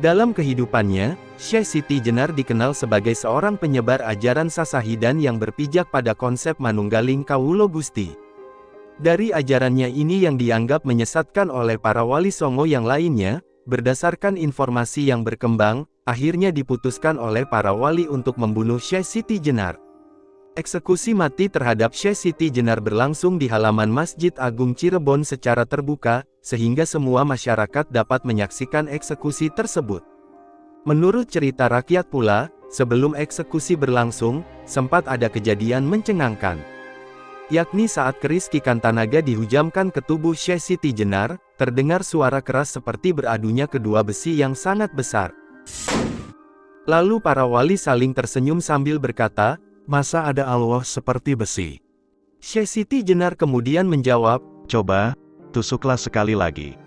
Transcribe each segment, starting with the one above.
Dalam kehidupannya, Syekh Siti Jenar dikenal sebagai seorang penyebar ajaran Sasahidan yang berpijak pada konsep manunggaling Kawula Gusti. Dari ajarannya ini yang dianggap menyesatkan oleh para wali songo yang lainnya, berdasarkan informasi yang berkembang, akhirnya diputuskan oleh para wali untuk membunuh Syekh Siti Jenar. Eksekusi mati terhadap Syekh Siti Jenar berlangsung di halaman Masjid Agung Cirebon secara terbuka, sehingga semua masyarakat dapat menyaksikan eksekusi tersebut. Menurut cerita rakyat pula, sebelum eksekusi berlangsung, sempat ada kejadian mencengangkan. Yakni saat keris Ki Kantanaga dihujamkan ke tubuh Syekh Siti Jenar, terdengar suara keras seperti beradunya kedua besi yang sangat besar. Lalu para wali saling tersenyum sambil berkata, "Masa ada Allah seperti besi?" Syekh Siti Jenar kemudian menjawab, "Coba, tusuklah sekali lagi."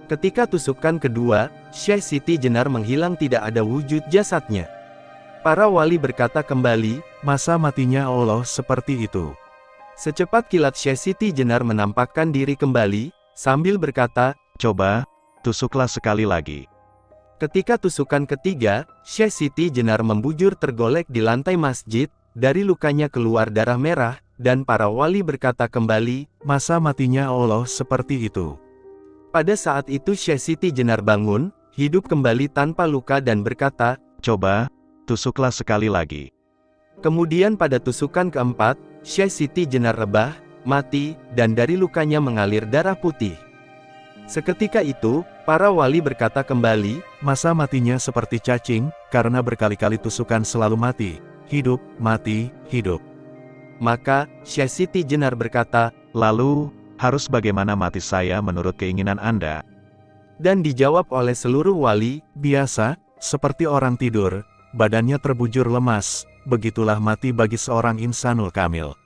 Ketika tusukan kedua, Syekh Siti Jenar menghilang, tidak ada wujud jasadnya. Para wali berkata kembali, "Masa matinya Allah seperti itu?" Secepat kilat Syekh Siti Jenar menampakkan diri kembali, sambil berkata, "Coba, tusuklah sekali lagi." Ketika tusukan ketiga, Syekh Siti Jenar membujur tergolek di lantai masjid, dari lukanya keluar darah merah, dan para wali berkata kembali, "Masa matinya Allah seperti itu?" Pada saat itu Syekh Siti Jenar bangun, hidup kembali tanpa luka dan berkata, "Coba, tusuklah sekali lagi." Kemudian pada tusukan keempat, Syekh Siti Jenar rebah, mati, dan dari lukanya mengalir darah putih. Seketika itu, para wali berkata kembali, "Masa matinya seperti cacing, karena berkali-kali tusukan selalu mati, hidup, mati, hidup." Maka, Syekh Siti Jenar berkata, "Lalu, harus bagaimana mati saya menurut keinginan Anda?" Dan dijawab oleh seluruh wali, "Biasa, seperti orang tidur, badannya terbujur lemas, begitulah mati bagi seorang insanul kamil."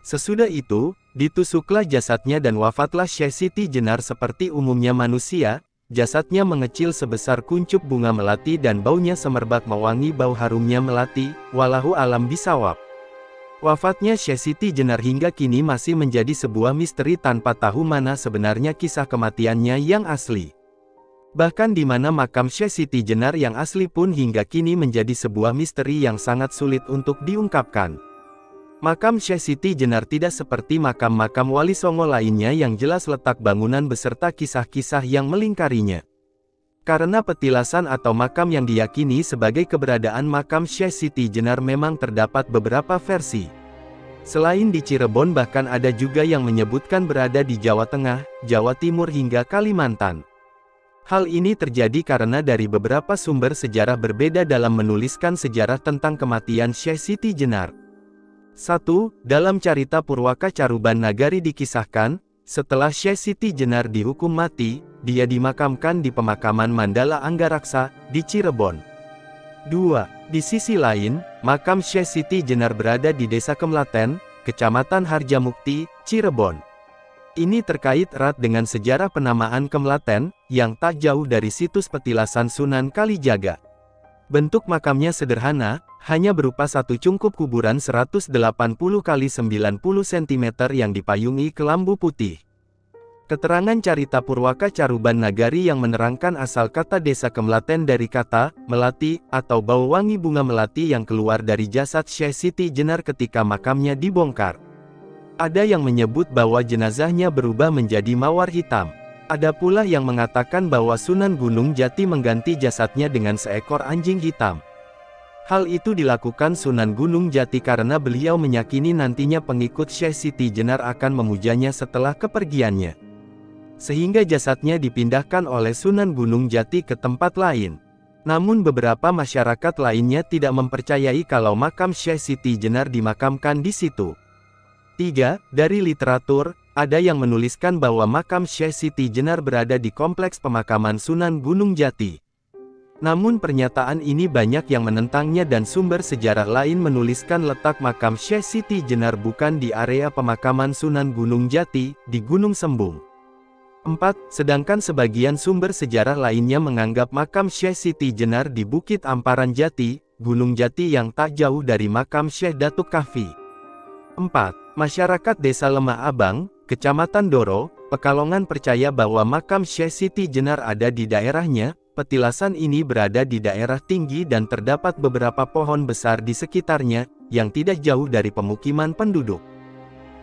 Sesudah itu, ditusuklah jasadnya dan wafatlah Syekh Siti Jenar seperti umumnya manusia, jasadnya mengecil sebesar kuncup bunga melati dan baunya semerbak mewangi bau harumnya melati, wallahu alam bisawab. Wafatnya Syekh Siti Jenar hingga kini masih menjadi sebuah misteri tanpa tahu mana sebenarnya kisah kematiannya yang asli. Bahkan di mana makam Syekh Siti Jenar yang asli pun hingga kini menjadi sebuah misteri yang sangat sulit untuk diungkapkan. Makam Syekh Siti Jenar tidak seperti makam-makam wali songo lainnya yang jelas letak bangunan beserta kisah-kisah yang melingkarinya. Karena petilasan atau makam yang diyakini sebagai keberadaan makam Syekh Siti Jenar memang terdapat beberapa versi. Selain di Cirebon bahkan ada juga yang menyebutkan berada di Jawa Tengah, Jawa Timur hingga Kalimantan. Hal ini terjadi karena dari beberapa sumber sejarah berbeda dalam menuliskan sejarah tentang kematian Syekh Siti Jenar. 1. Dalam carita Purwaka Caruban Nagari dikisahkan, setelah Syekh Siti Jenar dihukum mati, dia dimakamkan di pemakaman Mandala Anggaraksa, di Cirebon. 2. Di sisi lain, makam Syekh Siti Jenar berada di Desa Kemlaten, Kecamatan Harjamukti, Cirebon. Ini terkait erat dengan sejarah penamaan Kemlaten, yang tak jauh dari situs petilasan Sunan Kalijaga. Bentuk makamnya sederhana, hanya berupa satu cungkup kuburan 180 x 90 cm yang dipayungi kelambu putih. Keterangan carita Purwaka Caruban Nagari yang menerangkan asal kata Desa Kemlaten dari kata melati atau bau wangi bunga melati yang keluar dari jasad Syekh Siti Jenar ketika makamnya dibongkar. Ada yang menyebut bahwa jenazahnya berubah menjadi mawar hitam. Ada pula yang mengatakan bahwa Sunan Gunung Jati mengganti jasadnya dengan seekor anjing hitam. Hal itu dilakukan Sunan Gunung Jati karena beliau meyakini nantinya pengikut Syekh Siti Jenar akan memujanya setelah kepergiannya. Sehingga jasadnya dipindahkan oleh Sunan Gunung Jati ke tempat lain. Namun beberapa masyarakat lainnya tidak mempercayai kalau makam Syekh Siti Jenar dimakamkan di situ. 3. Dari literatur, ada yang menuliskan bahwa makam Syekh Siti Jenar berada di kompleks pemakaman Sunan Gunung Jati. Namun pernyataan ini banyak yang menentangnya dan sumber sejarah lain menuliskan letak makam Syekh Siti Jenar bukan di area pemakaman Sunan Gunung Jati, di Gunung Sembung. 4. Sedangkan sebagian sumber sejarah lainnya menganggap makam Syekh Siti Jenar di Bukit Amparan Jati, Gunung Jati yang tak jauh dari makam Syekh Datuk Kahfi. 4. Masyarakat Desa Lemah Abang, Kecamatan Doro, Pekalongan percaya bahwa makam Syekh Siti Jenar ada di daerahnya, petilasan ini berada di daerah tinggi dan terdapat beberapa pohon besar di sekitarnya, yang tidak jauh dari pemukiman penduduk.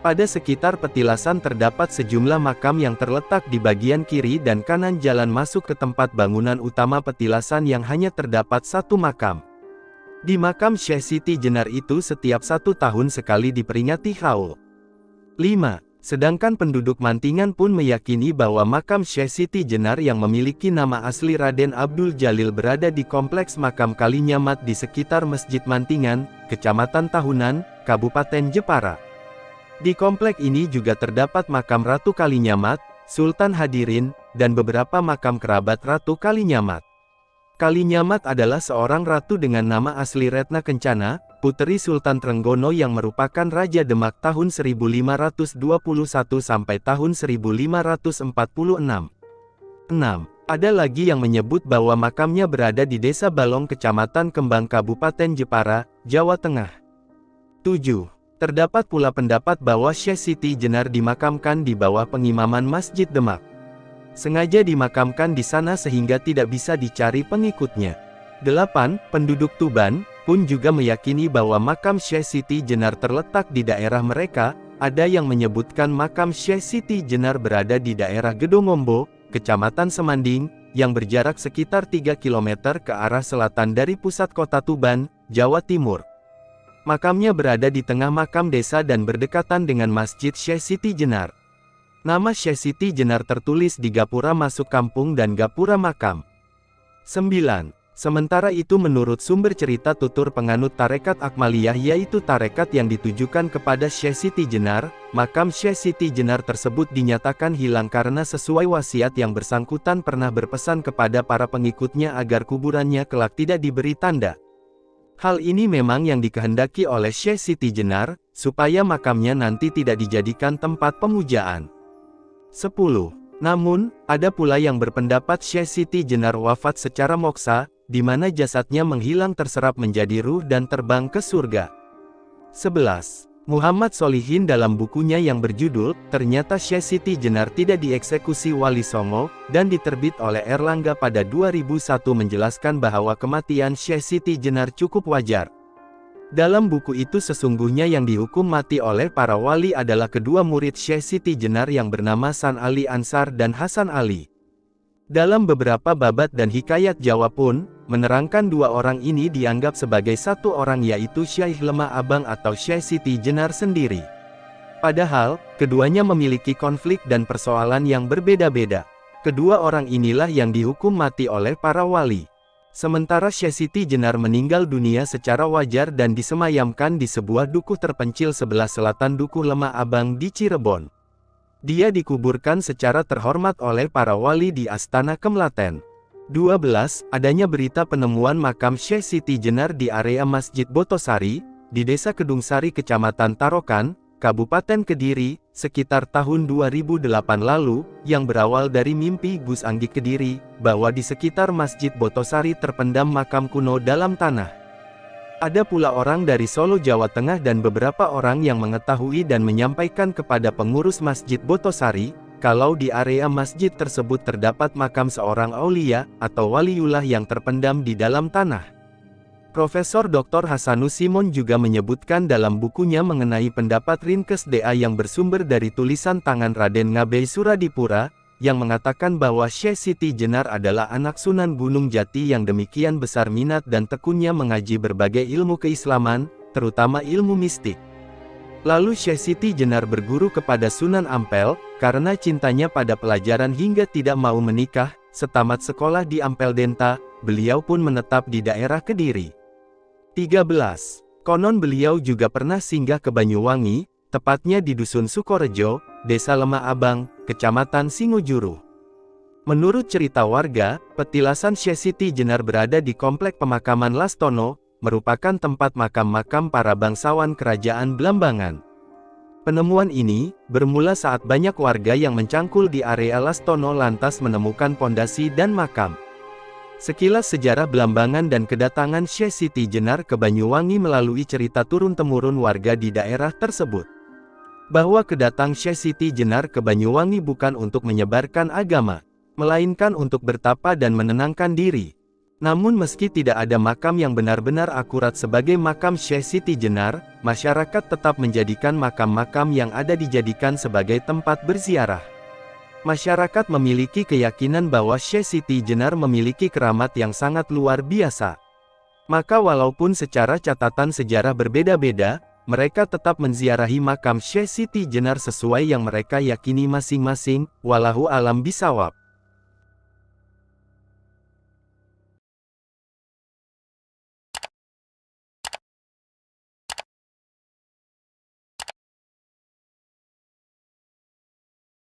Pada sekitar petilasan terdapat sejumlah makam yang terletak di bagian kiri dan kanan jalan masuk ke tempat bangunan utama petilasan yang hanya terdapat satu makam. Di makam Syekh Siti Jenar itu setiap 1 tahun sekali diperingati haul. 5. Sedangkan penduduk Mantingan pun meyakini bahwa makam Syekh Siti Jenar yang memiliki nama asli Raden Abdul Jalil berada di kompleks makam Kalinyamat di sekitar Masjid Mantingan, Kecamatan Tahunan, Kabupaten Jepara. Di komplek ini juga terdapat makam Ratu Kalinyamat, Sultan Hadirin, dan beberapa makam kerabat Ratu Kalinyamat. Kalinyamat adalah seorang ratu dengan nama asli Retna Kencana, puteri Sultan Trenggono yang merupakan Raja Demak tahun 1521 sampai tahun 1546. 6. Ada lagi yang menyebut bahwa makamnya berada di Desa Balong Kecamatan Kembang Kabupaten Jepara, Jawa Tengah. 7. Terdapat pula pendapat bahwa Syekh Siti Jenar dimakamkan di bawah pengimaman Masjid Demak. Sengaja dimakamkan di sana sehingga tidak bisa dicari pengikutnya. 8. Penduduk Tuban pun juga meyakini bahwa makam Syekh Siti Jenar terletak di daerah mereka. Ada yang menyebutkan makam Syekh Siti Jenar berada di daerah Gedongombo, Kecamatan Semanding, yang berjarak sekitar 3 km ke arah selatan dari pusat kota Tuban, Jawa Timur. Makamnya berada di tengah makam desa dan berdekatan dengan Masjid Syekh Siti Jenar. Nama Syekh Siti Jenar tertulis di gapura masuk kampung dan gapura makam. 9. Sementara itu menurut sumber cerita tutur penganut tarekat Akmaliyah yaitu tarekat yang ditujukan kepada Syekh Siti Jenar, makam Syekh Siti Jenar tersebut dinyatakan hilang karena sesuai wasiat yang bersangkutan pernah berpesan kepada para pengikutnya agar kuburannya kelak tidak diberi tanda. Hal ini memang yang dikehendaki oleh Syekh Siti Jenar, supaya makamnya nanti tidak dijadikan tempat pemujaan. 10. Namun, ada pula yang berpendapat Syekh Siti Jenar wafat secara moksa, di mana jasadnya menghilang terserap menjadi ruh dan terbang ke surga. 11. Muhammad Solihin dalam bukunya yang berjudul, Ternyata Syekh Siti Jenar Tidak Dieksekusi Wali Songo, dan diterbit oleh Erlangga pada 2001 menjelaskan bahwa kematian Syekh Siti Jenar cukup wajar. Dalam buku itu sesungguhnya yang dihukum mati oleh para wali adalah kedua murid Syekh Siti Jenar yang bernama San Ali Ansar dan Hasan Ali. Dalam beberapa babat dan hikayat Jawa pun, menerangkan dua orang ini dianggap sebagai satu orang yaitu Syekh Lemah Abang atau Syekh Siti Jenar sendiri. Padahal, keduanya memiliki konflik dan persoalan yang berbeda-beda. Kedua orang inilah yang dihukum mati oleh para wali. Sementara Syekh Siti Jenar meninggal dunia secara wajar dan disemayamkan di sebuah dukuh terpencil sebelah selatan Dukuh Lemah Abang di Cirebon. Dia dikuburkan secara terhormat oleh para wali di Astana Kemlaten. 12. Adanya berita penemuan makam Syekh Siti Jenar di area Masjid Botosari, di Desa Kedungsari Kecamatan Tarokan, Kabupaten Kediri, sekitar tahun 2008 lalu, yang berawal dari mimpi Gus Anggi Kediri, bahwa di sekitar Masjid Botosari terpendam makam kuno dalam tanah. Ada pula orang dari Solo Jawa Tengah dan beberapa orang yang mengetahui dan menyampaikan kepada pengurus Masjid Botosari, kalau di area masjid tersebut terdapat makam seorang aulia, atau waliullah yang terpendam di dalam tanah. Profesor Dr. Hasanus Simon juga menyebutkan dalam bukunya mengenai pendapat Rinkes DA yang bersumber dari tulisan tangan Raden Ngabei Suradipura, yang mengatakan bahwa Syekh Siti Jenar adalah anak Sunan Gunung Jati yang demikian besar minat dan tekunnya mengaji berbagai ilmu keislaman, terutama ilmu mistik. Lalu Syekh Siti Jenar berguru kepada Sunan Ampel, karena cintanya pada pelajaran hingga tidak mau menikah. Setamat sekolah di Ampel Denta, beliau pun menetap di daerah Kediri. 13. Konon beliau juga pernah singgah ke Banyuwangi, tepatnya di Dusun Sukorejo, Desa Lemah Abang, Kecamatan Singojuru. Menurut cerita warga, petilasan Syekh Siti Jenar berada di Komplek Pemakaman Lastono, merupakan tempat makam-makam para bangsawan Kerajaan Blambangan. Penemuan ini bermula saat banyak warga yang mencangkul di area Lastono lantas menemukan pondasi dan makam. Sekilas sejarah Blambangan dan kedatangan Syekh Siti Jenar ke Banyuwangi melalui cerita turun-temurun warga di daerah tersebut. Bahwa kedatang Syekh Siti Jenar ke Banyuwangi bukan untuk menyebarkan agama. melainkan untuk bertapa dan menenangkan diri. Namun meski tidak ada makam yang benar-benar akurat sebagai makam Syekh Siti Jenar, masyarakat tetap menjadikan makam-makam yang ada dijadikan sebagai tempat berziarah. Masyarakat memiliki keyakinan bahwa Syekh Siti Jenar memiliki keramat yang sangat luar biasa. Maka walaupun secara catatan sejarah berbeda-beda, mereka tetap menziarahi makam Syekh Siti Jenar sesuai yang mereka yakini masing-masing, wallahu alam bisawab.